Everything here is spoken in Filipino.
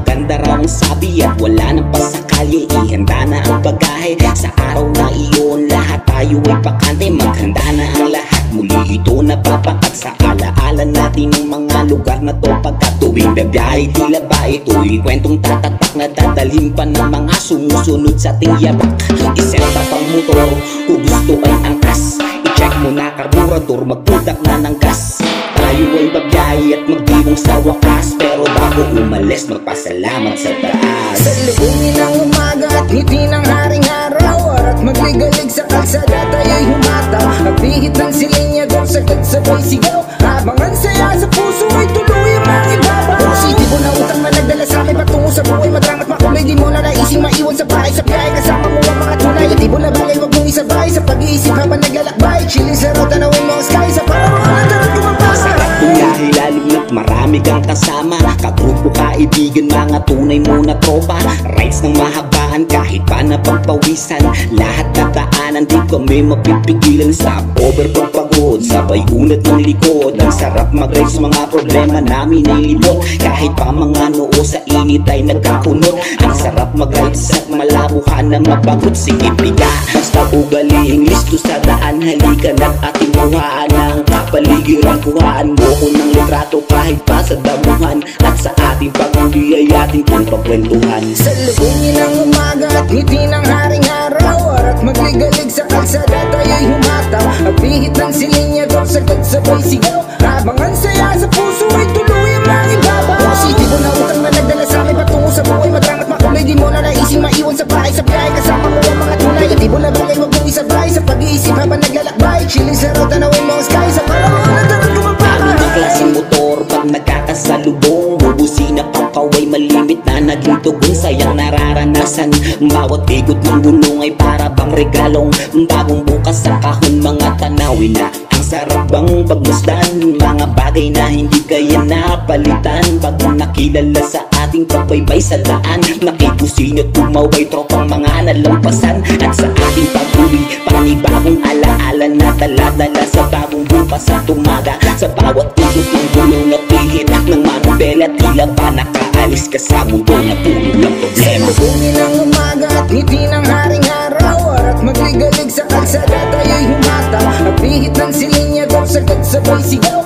maganda raw ang sabi at wala nang pasakalye. Ihanda na ang bagahe sa araw na iyon, lahat tayo ay bakante. Maghanda na ang lahat, muli ito napapakat sa alaala natin ng mga lugar na to. Pagkat tuwing babiyahe tila ba ito'y kwentong tatatak na dadalhin pa ng mga sumusunod sa ating yabak. Isenta pang motor kung gusto ay angkas, i-check mo na karburador, magpudak na ng gas. Tayo ay babiyahe at magdiwang sa wakas, pero bago umalis magpasalamat sa taas. Sa lubungin ng umaga at ngiti ng haring araw, at magligalig sa kalsada tayo'y humataw. Nagbihit ng silinya daw sagad sabay sigaw, habang ang saya sa puso ay tuluyang mangibabaw. Positibo na utang na nagdala sa amin patungo sa buhay madrangat makulay. Di mo na naising maiwan sa bahay, sa biyahe kasama mo ang mga tunay. Negatibo na bagay wag mong isabay, sa pag-iisip habang naglalakbay. Chilling sa road, tanawin mo ang sky, sa parawangan na lumabas. Sarap bumiyahe lalo na't marami kang kasama, kagrupo, kaibigan, mga tunay mo na tropa. Rides ng mahabaan kahit pa napagpawisan, lahat dadaanan di kami mapipigilan. Stop over pagpagod, sabay unat ng likod. Ang sarap mag-rides, mga problema namin ay libot. Kahit pa mga noo sa init ay nagkakunot. Ang sarap mag-rides at malabuhan na mabagot. Sige biga, basta ugaliing listo sa daan. Halika na't ating buhaan ng kapaligiran. Kuhaan mo ko ng litrato kahit pa sa damuhan, at sa ating pag-uli ay ating pagpapwentuhan. Sa lubungin ng umaga at ngiti ng haring araw, at magligalig sa kalsada tayo'y humataw. Nagbihit ng silinya daw sagad sabay sigaw, habang ang saya sa puso ay tuluyang mangibabaw. Positibo na utang na nagdala sa amin patungo sa buhay madrangat makulay. Di mo na naising maiwan sa bahay, sa biyahe kasama mo ang mga tunay. Negatibo na bagay wag mong isabay, sa pag-iisip habang naglalakbay. Chilling sa road, tanawin mo ang sky, sa parawangan na lumabas. Ang klaseng motor pag nagkakasalubong, bubusina pagkaway malimit na naging tugon. Sayang nararanasan, bawat ikot ng gulong ay para bang regalong bagong bukas sa kahon. Mga tanawin na ang sarap bang pagmasdan, mga bagay na hindi kaya napalitan. Pag nakilala sa ating pagbaybay sa daan, nakipusina at tumaway tropang mga nalampasan. At sa ating pag-uwi, panibagong alaala na dala-dala sa bagong bukas at umaga. Sa bawat ikot ng gulong na pihit ng manubela, tila ba nakaalis ka sa mundo na puno ng problema. Sa lubungin ng umaga at ngiti ng haring araw, at magligalig sa kalsada tayo'y humataw. Nagbihit ng silinya daw sagad sabay sigaw,